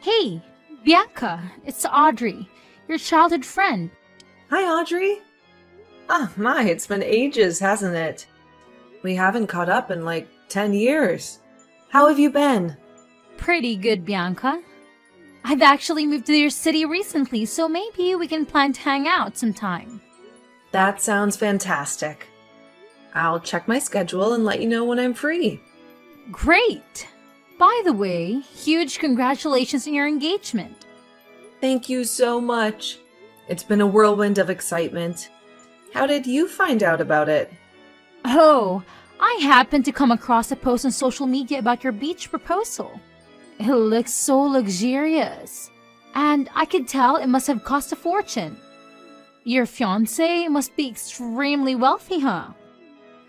Hey, Bianca, it's Audrey, your childhood friend. Hi, Audrey. Oh my, it's been ages, hasn't it? We haven't caught up in like 10 years. How have you been? Pretty good, Bianca. I've actually moved to your city recently, so maybe we can plan to hang out sometime. That sounds fantastic. I'll check my schedule and let you know when I'm free. Great! By the way, huge congratulations on your engagement. Thank you so much. It's been a whirlwind of excitement. How did you find out about it? Oh, I happened to come across a post on social media about your beach proposal. It looks so luxurious, and I could tell it must have cost a fortune. Your fiancé must be extremely wealthy, huh?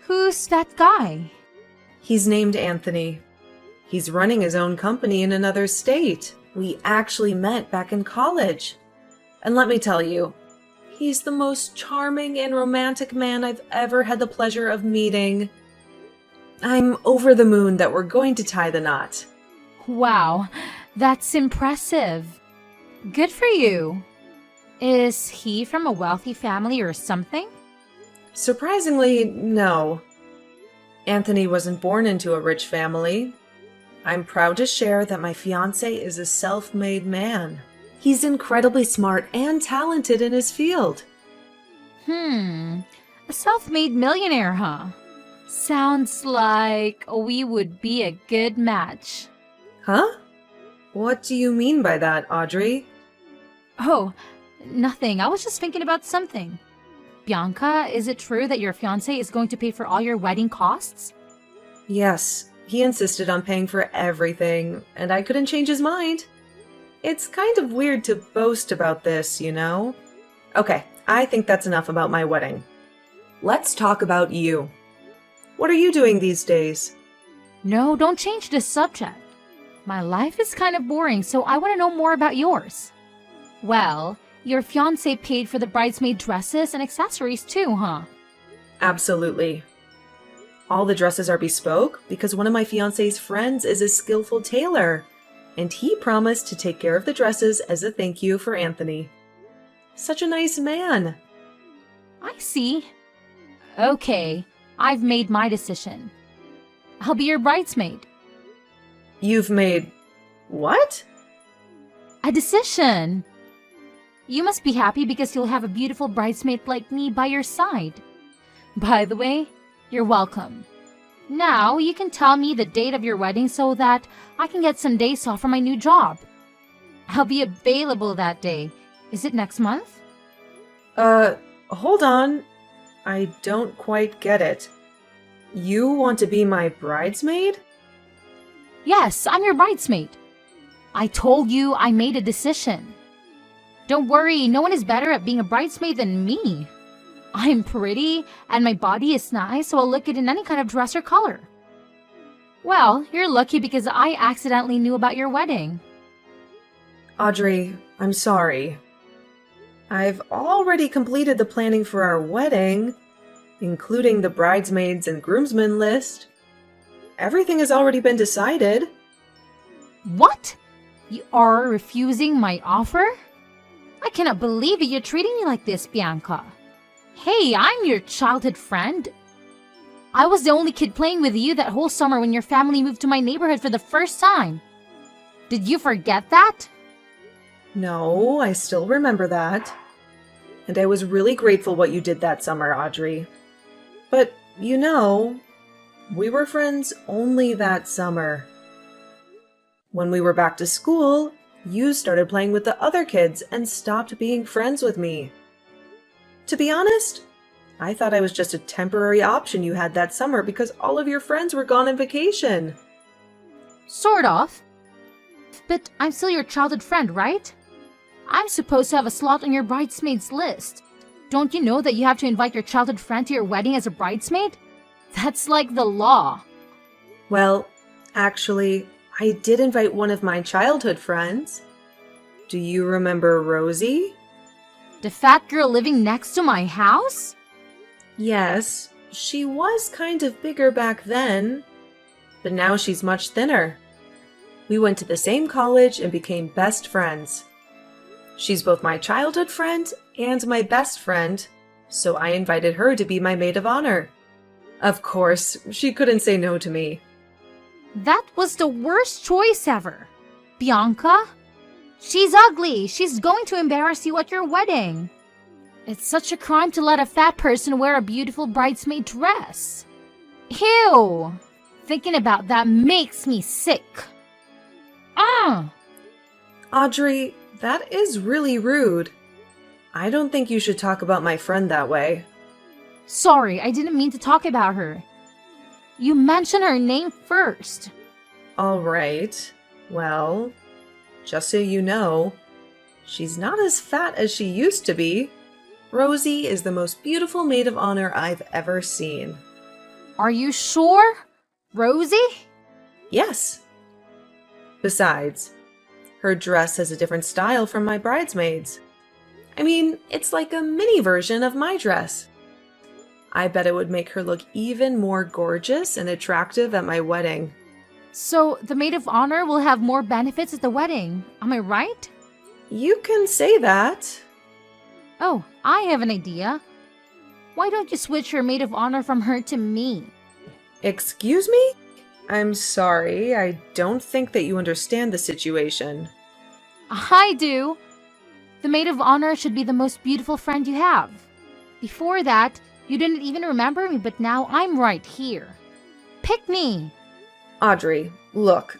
Who's that guy? He's named Anthony. He's running his own company in another state. We actually met back in college. And let me tell you, he's the most charming and romantic man I've ever had the pleasure of meeting. I'm over the moon that we're going to tie the knot. Wow, that's impressive. Good for you. Is he from a wealthy family or something? Surprisingly, no. Anthony wasn't born into a rich family. I'm proud to share that my fiancé is a self-made man. He's incredibly smart and talented in his field. A self-made millionaire, huh? Sounds like we would be a good match. Huh? What do you mean by that, Audrey? Oh, nothing. I was just thinking about something. Bianca, is it true that your fiancé is going to pay for all your wedding costs? Yes, he insisted on paying for everything, and I couldn't change his mind. It's kind of weird to boast about this, you know? Okay, I think that's enough about my wedding. Let's talk about you. What are you doing these days? No, don't change the subject. My life is kind of boring, so I want to know more about yours. Well, your fiancé paid for the bridesmaid dresses and accessories too, huh? Absolutely. All the dresses are bespoke because one of my fiancé's friends is a skillful tailor, and he promised to take care of the dresses as a thank you for Anthony. Such a nice man. I see. Okay, I've made my decision. I'll be your bridesmaid. You've made what? A decision. You must be happy because you'll have a beautiful bridesmaid like me by your side. By the way, you're welcome. Now you can tell me the date of your wedding so that I can get some days off from my new job. I'll be available that day. Is it next month? Hold on. I don't quite get it. You want to be my bridesmaid? Yes, I'm your bridesmaid. I told you I made a decision. Don't worry, no one is better at being a bridesmaid than me. I'm pretty, and my body is nice, so I'll look good in any kind of dress or color. Well, you're lucky because I accidentally knew about your wedding. Audrey, I'm sorry. I've already completed the planning for our wedding, including the bridesmaids and groomsmen list. Everything has already been decided. What? You are refusing my offer? I cannot believe that you're treating me like this, Bianca. Hey, I'm your childhood friend. I was the only kid playing with you that whole summer when your family moved to my neighborhood for the first time. Did you forget that? No, I still remember that. And I was really grateful what you did that summer, Audrey. But, you know, we were friends only that summer. When we were back to school, you started playing with the other kids and stopped being friends with me. To be honest, I thought I was just a temporary option you had that summer because all of your friends were gone on vacation. Sort of. But I'm still your childhood friend, right? I'm supposed to have a slot on your bridesmaids list. Don't you know that you have to invite your childhood friend to your wedding as a bridesmaid? That's like the law. Well, actually, I did invite one of my childhood friends. Do you remember Rosie? The fat girl living next to my house? Yes, she was kind of bigger back then, but now she's much thinner. We went to the same college and became best friends. She's both my childhood friend and my best friend, so I invited her to be my maid of honor. Of course, she couldn't say no to me. That was the worst choice ever. Bianca? She's ugly. She's going to embarrass you at your wedding. It's such a crime to let a fat person wear a beautiful bridesmaid dress. Ew! Thinking about that makes me sick. Audrey, that is really rude. I don't think you should talk about my friend that way. Sorry, I didn't mean to talk about her. You mentioned her name first. All right. Well, just so you know, she's not as fat as she used to be. Rosie is the most beautiful maid of honor I've ever seen. Are you sure? Rosie? Yes. Besides, her dress has a different style from my bridesmaids. I mean, it's like a mini version of my dress. I bet it would make her look even more gorgeous and attractive at my wedding. So the maid of honor will have more benefits at the wedding. Am I right? You can say that. Oh, I have an idea. Why don't you switch your maid of honor from her to me? Excuse me? I'm sorry, I don't think that you understand the situation. I do. The maid of honor should be the most beautiful friend you have. Before that, you didn't even remember me, but now I'm right here. Pick me. Audrey, look,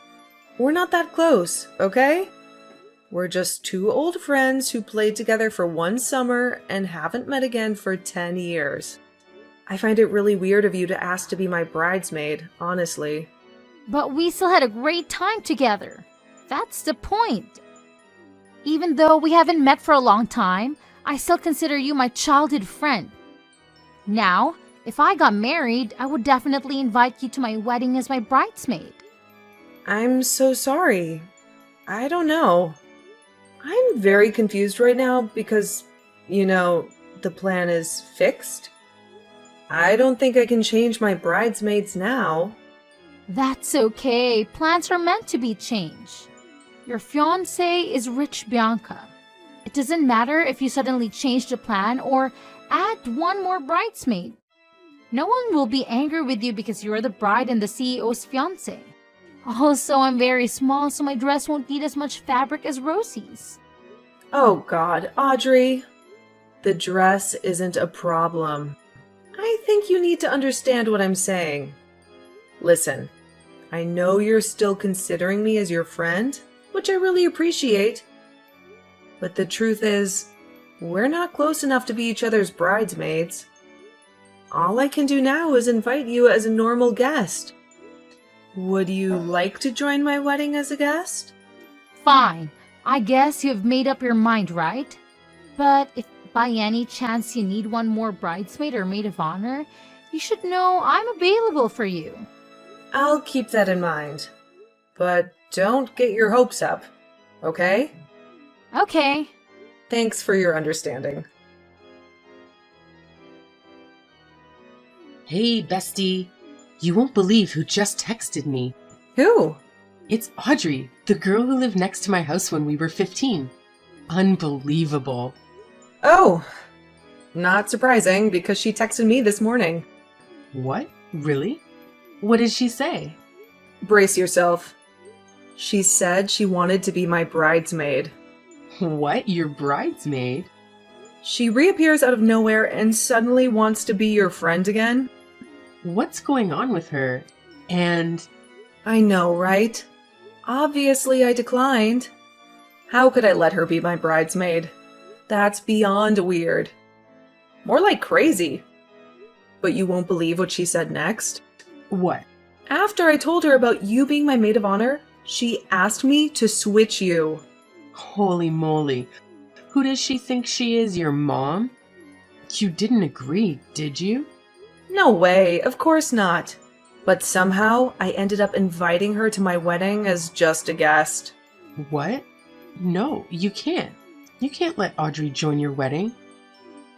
we're not that close, okay? We're just two old friends who played together for one summer and haven't met again for 10 years. I find it really weird of you to ask to be my bridesmaid, honestly. But we still had a great time together. That's the point. Even though we haven't met for a long time, I still consider you my childhood friend. Now, if I got married, I would definitely invite you to my wedding as my bridesmaid. I'm so sorry. I don't know. I'm very confused right now because, the plan is fixed. I don't think I can change my bridesmaids now. That's okay. Plans are meant to be changed. Your fiancé is rich, Bianca. It doesn't matter if you suddenly change the plan or add one more bridesmaid. No one will be angry with you because you're the bride and the CEO's fiancé. Also, I'm very small, so my dress won't need as much fabric as Rosie's. Oh God, Audrey. The dress isn't a problem. I think you need to understand what I'm saying. Listen, I know you're still considering me as your friend, which I really appreciate. But the truth is, we're not close enough to be each other's bridesmaids. All I can do now is invite you as a normal guest. Would you like to join my wedding as a guest? Fine. I guess you've made up your mind, right? But if by any chance you need one more bridesmaid or maid of honor, you should know I'm available for you. I'll keep that in mind. But don't get your hopes up, okay? Okay. Thanks for your understanding. Hey, bestie. You won't believe who just texted me. Who? It's Audrey, the girl who lived next to my house when we were 15. Unbelievable. Oh, not surprising because she texted me this morning. What? Really? What did she say? Brace yourself. She said she wanted to be my bridesmaid. What? Your bridesmaid? She reappears out of nowhere and suddenly wants to be your friend again. What's going on with her? And... I know, right? Obviously I declined. How could I let her be my bridesmaid? That's beyond weird. More like crazy. But you won't believe what she said next. What? After I told her about you being my maid of honor, she asked me to switch you. Holy moly. Who does she think she is, your mom? You didn't agree, did you? No way, of course not. But somehow, I ended up inviting her to my wedding as just a guest. What? No, you can't. You can't let Audrey join your wedding.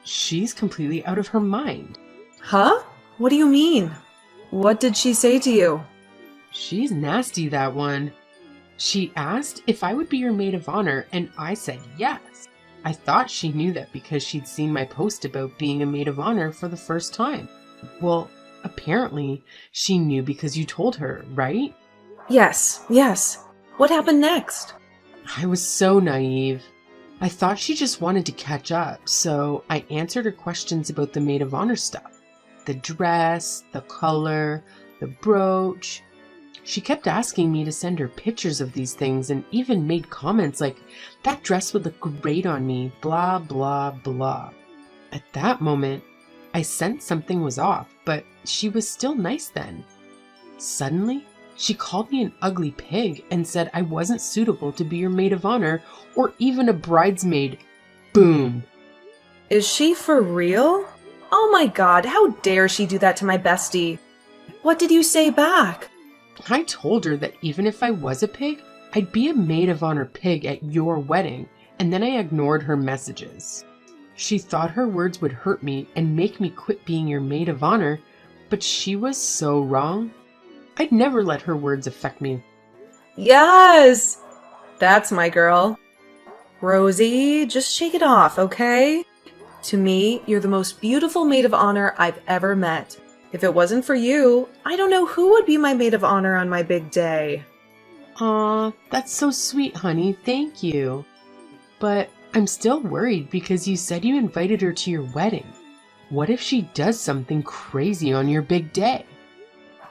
She's completely out of her mind. Huh? What do you mean? What did she say to you? She's nasty, that one. She asked if I would be your maid of honor, and I said yes. I thought she knew that because she'd seen my post about being a maid of honor for the first time. Well, apparently she knew because you told her, right? Yes, yes. What happened next? I was so naive. I thought she just wanted to catch up, so I answered her questions about the maid of honor stuff. The dress, the color, the brooch. She kept asking me to send her pictures of these things and even made comments like, that dress would look great on me, blah, blah, blah. At that moment, I sensed something was off, but she was still nice then. Suddenly, she called me an ugly pig and said I wasn't suitable to be your maid of honor or even a bridesmaid. Boom. Is she for real? Oh my god, how dare she do that to my bestie? What did you say back? I told her that even if I was a pig, I'd be a maid of honor pig at your wedding, and then I ignored her messages. She thought her words would hurt me and make me quit being your maid of honor, but she was so wrong. I'd never let her words affect me. Yes! That's my girl. Rosie, just shake it off, okay? To me, you're the most beautiful maid of honor I've ever met. If it wasn't for you, I don't know who would be my maid of honor on my big day. Aw, that's so sweet, honey. Thank you. But I'm still worried because you said you invited her to your wedding. What if she does something crazy on your big day?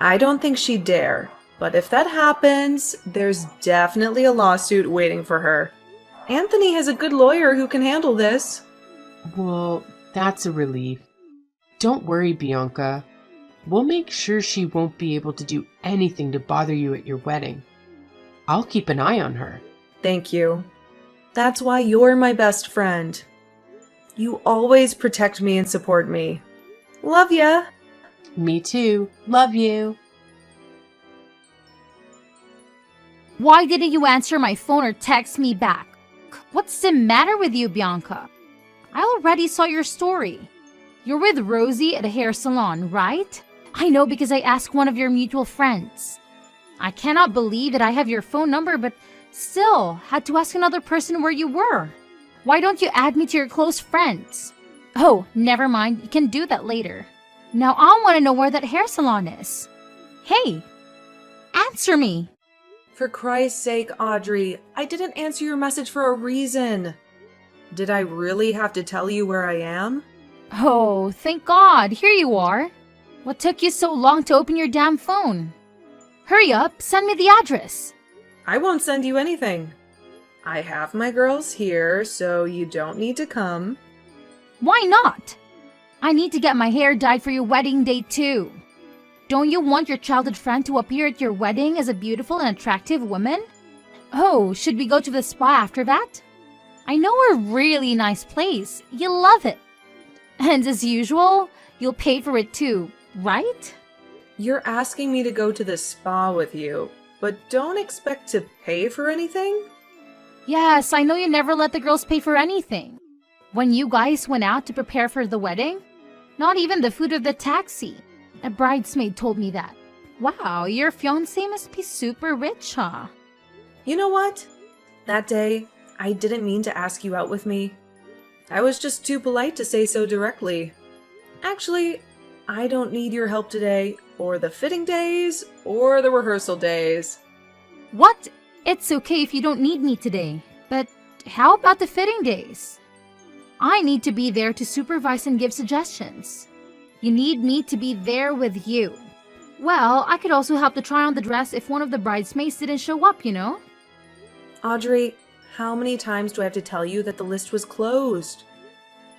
I don't think she'd dare, but if that happens, there's definitely a lawsuit waiting for her. Anthony has a good lawyer who can handle this. Well, that's a relief. Don't worry, Bianca. We'll make sure she won't be able to do anything to bother you at your wedding. I'll keep an eye on her. Thank you. That's why you're my best friend. You always protect me and support me. Love ya! Me too. Love you. Why didn't you answer my phone or text me back? What's the matter with you, Bianca? I already saw your story. You're with Rosie at a hair salon, right? I know because I asked one of your mutual friends. I cannot believe that I have your phone number, but still had to ask another person where you were. Why don't you add me to your close friends? Oh, never mind. You can do that later. Now I want to know where that hair salon is. Hey, answer me. For Christ's sake, Audrey, I didn't answer your message for a reason. Did I really have to tell you where I am? Oh, thank God. Here you are. What took you so long to open your damn phone? Hurry up, send me the address. I won't send you anything. I have my girls here, so you don't need to come. Why not? I need to get my hair dyed for your wedding day too. Don't you want your childhood friend to appear at your wedding as a beautiful and attractive woman? Oh, should we go to the spa after that? I know a really nice place. You'll love it. And as usual, you'll pay for it too, right? You're asking me to go to the spa with you, but don't expect to pay for anything? Yes, I know you never let the girls pay for anything. When you guys went out to prepare for the wedding, not even the food or the taxi. A bridesmaid told me that. Wow, your fiancé must be super rich, huh? You know what? That day, I didn't mean to ask you out with me. I was just too polite to say so directly. Actually, I don't need your help today, or the fitting days, or the rehearsal days. What? It's okay if you don't need me today, but how about the fitting days? I need to be there to supervise and give suggestions. You need me to be there with you. Well, I could also help to try on the dress if one of the bridesmaids didn't show up, you know? Audrey, how many times do I have to tell you that the list was closed?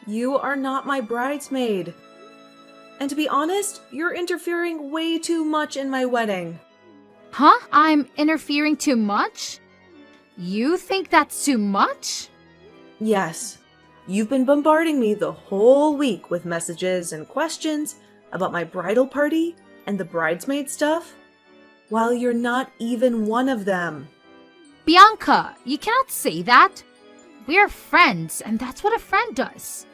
You are not my bridesmaid. And to be honest, you're interfering way too much in my wedding. Huh? I'm interfering too much? You think that's too much? Yes. You've been bombarding me the whole week with messages and questions about my bridal party and the bridesmaid stuff, while you're not even one of them. Bianca, you cannot say that. We're friends, and that's what a friend does.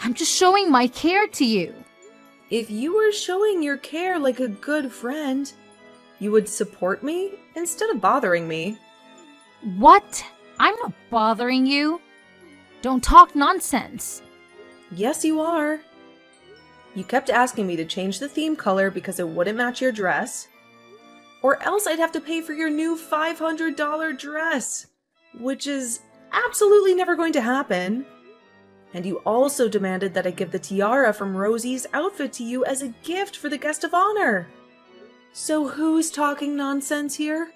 I'm just showing my care to you. If you were showing your care like a good friend, you would support me instead of bothering me. What? I'm not bothering you. Don't talk nonsense. Yes, you are. You kept asking me to change the theme color because it wouldn't match your dress. Or else I'd have to pay for your new $500 dress, which is absolutely never going to happen. And you also demanded that I give the tiara from Rosie's outfit to you as a gift for the guest of honor. So who's talking nonsense here?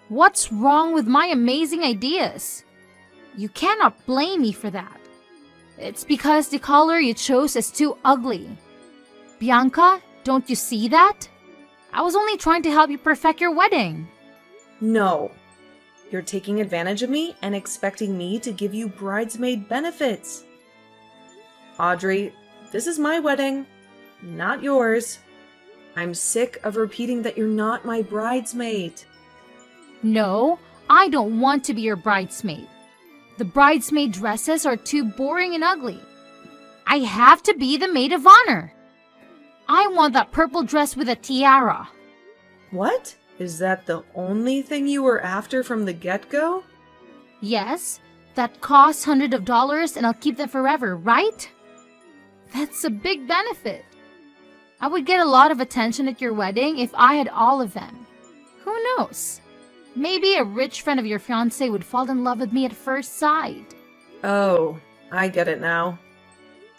What's wrong with my amazing ideas? You cannot blame me for that. It's because the color you chose is too ugly. Bianca, don't you see that? I was only trying to help you perfect your wedding. No. You're taking advantage of me and expecting me to give you bridesmaid benefits. Audrey, this is my wedding, not yours. I'm sick of repeating that you're not my bridesmaid. No, I don't want to be your bridesmaid. The bridesmaid dresses are too boring and ugly. I have to be the maid of honor. I want that purple dress with a tiara. What? Is that the only thing you were after from the get-go? Yes, that costs hundreds of dollars and I'll keep them forever, right? That's a big benefit. I would get a lot of attention at your wedding if I had all of them. Who knows? Maybe a rich friend of your fiancé would fall in love with me at first sight. Oh, I get it now.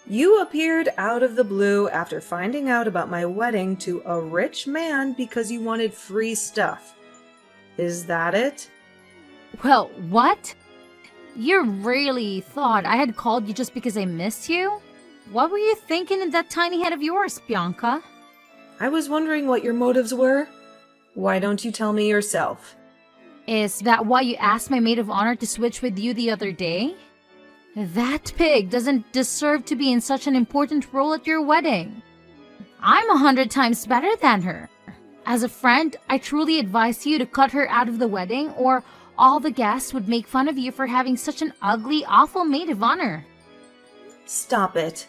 You appeared out of the blue after finding out about my wedding to a rich man because you wanted free stuff. Is that it? Well, what? You really thought I had called you just because I missed you? What were you thinking in that tiny head of yours, Bianca? I was wondering what your motives were. Why don't you tell me yourself? Is that why you asked my maid of honor to switch with you the other day? That pig doesn't deserve to be in such an important role at your wedding. I'm 100 times better than her. As a friend, I truly advise you to cut her out of the wedding or all the guests would make fun of you for having such an ugly, awful maid of honor. Stop it.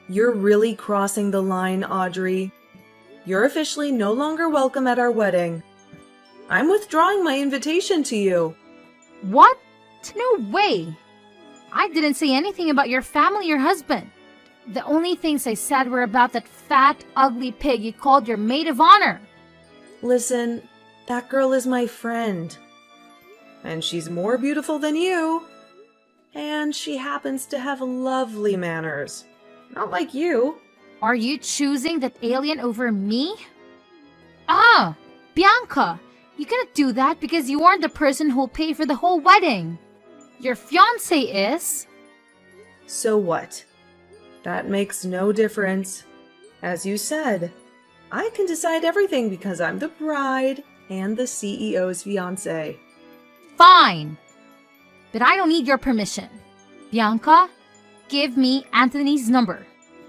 You're really crossing the line, Audrey. You're officially no longer welcome at our wedding. I'm withdrawing my invitation to you. What? No way. I didn't say anything about your family or husband. The only things I said were about that fat, ugly pig you called your maid of honor. Listen, that girl is my friend. And she's more beautiful than you. And she happens to have lovely manners. Not like you. Are you choosing that alien over me? Ah, Bianca, you cannot do that because you aren't the person who'll pay for the whole wedding. Your fiancé is. So what? That makes no difference. As you said, I can decide everything because I'm the bride and the CEO's fiancé. Fine. But I don't need your permission. Bianca, give me Anthony's number.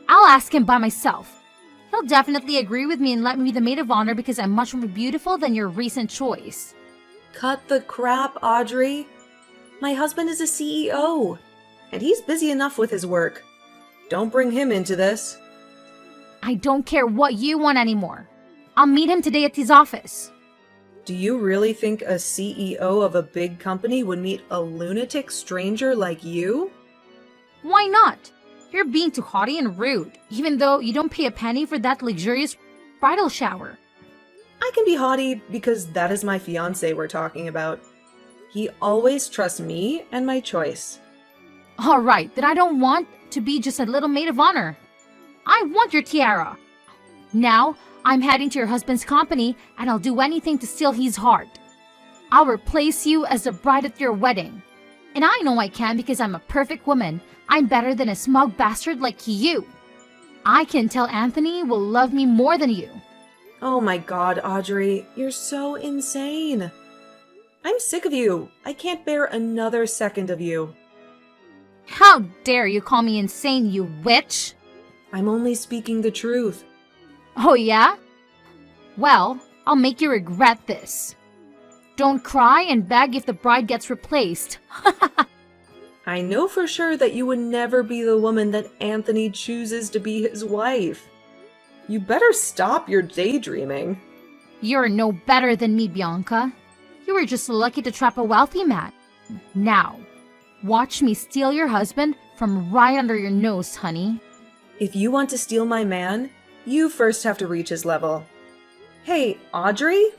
I'll ask him by myself. He'll definitely agree with me and let me be the maid of honor because I'm much more beautiful than your recent choice. Cut the crap, Audrey. My husband is a CEO, and he's busy enough with his work. Don't bring him into this. I don't care what you want anymore. I'll meet him today at his office. Do you really think a CEO of a big company would meet a lunatic stranger like you? Why not? You're being too haughty and rude, even though you don't pay a penny for that luxurious bridal shower. I can be haughty because that is my fiancé we're talking about. He always trusts me and my choice. All right, but I don't want to be just a little maid of honor. I want your tiara. Now, I'm heading to your husband's company and I'll do anything to steal his heart. I'll replace you as the bride at your wedding. And I know I can because I'm a perfect woman. I'm better than a smug bastard like you. I can tell Anthony will love me more than you. Oh my god, Audrey, you're so insane. I'm sick of you. I can't bear another second of you. How dare you call me insane, you witch? I'm only speaking the truth. Oh yeah? Well, I'll make you regret this. Don't cry and beg if the bride gets replaced. I know for sure that you would never be the woman that Anthony chooses to be his wife. You better stop your daydreaming. You're no better than me, Bianca. You were just lucky to trap a wealthy man. Now, watch me steal your husband from right under your nose, honey. If you want to steal my man, you first have to reach his level. Hey, Audrey?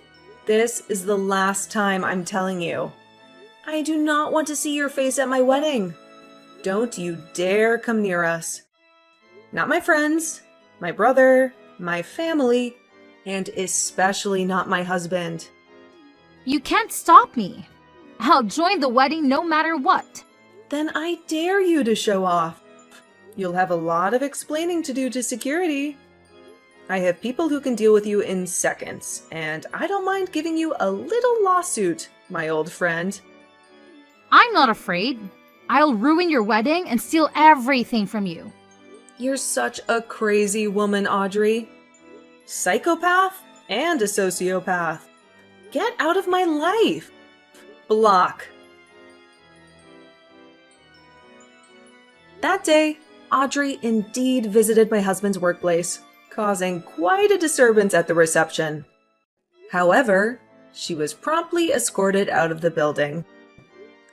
This is the last time I'm telling you. I do not want to see your face at my wedding. Don't you dare come near us. Not my friends, my brother, my family, and especially not my husband. You can't stop me. I'll join the wedding no matter what. Then I dare you to show off. You'll have a lot of explaining to do to security. I have people who can deal with you in seconds, and I don't mind giving you a little lawsuit, my old friend. I'm not afraid. I'll ruin your wedding and steal everything from you. You're such a crazy woman, Audrey. Psychopath and a sociopath. Get out of my life. Block. That day, Audrey indeed visited my husband's workplace, causing quite a disturbance at the reception. However, she was promptly escorted out of the building.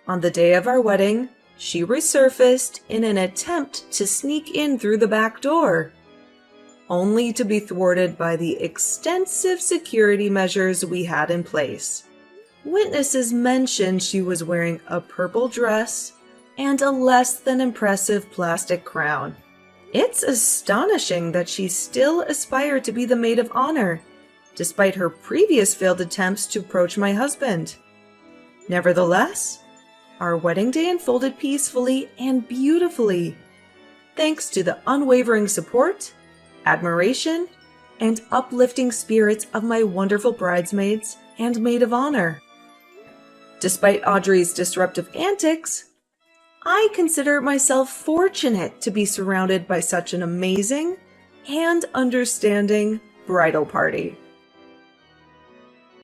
On the day of our wedding, she resurfaced in an attempt to sneak in through the back door, only to be thwarted by the extensive security measures we had in place. Witnesses mentioned she was wearing a purple dress and a less than impressive plastic crown. It's astonishing that she still aspired to be the maid of honor, despite her previous failed attempts to approach my husband. Nevertheless, our wedding day unfolded peacefully and beautifully, thanks to the unwavering support, admiration, and uplifting spirits of my wonderful bridesmaids and maid of honor. Despite Audrey's disruptive antics, I consider myself fortunate to be surrounded by such an amazing and understanding bridal party.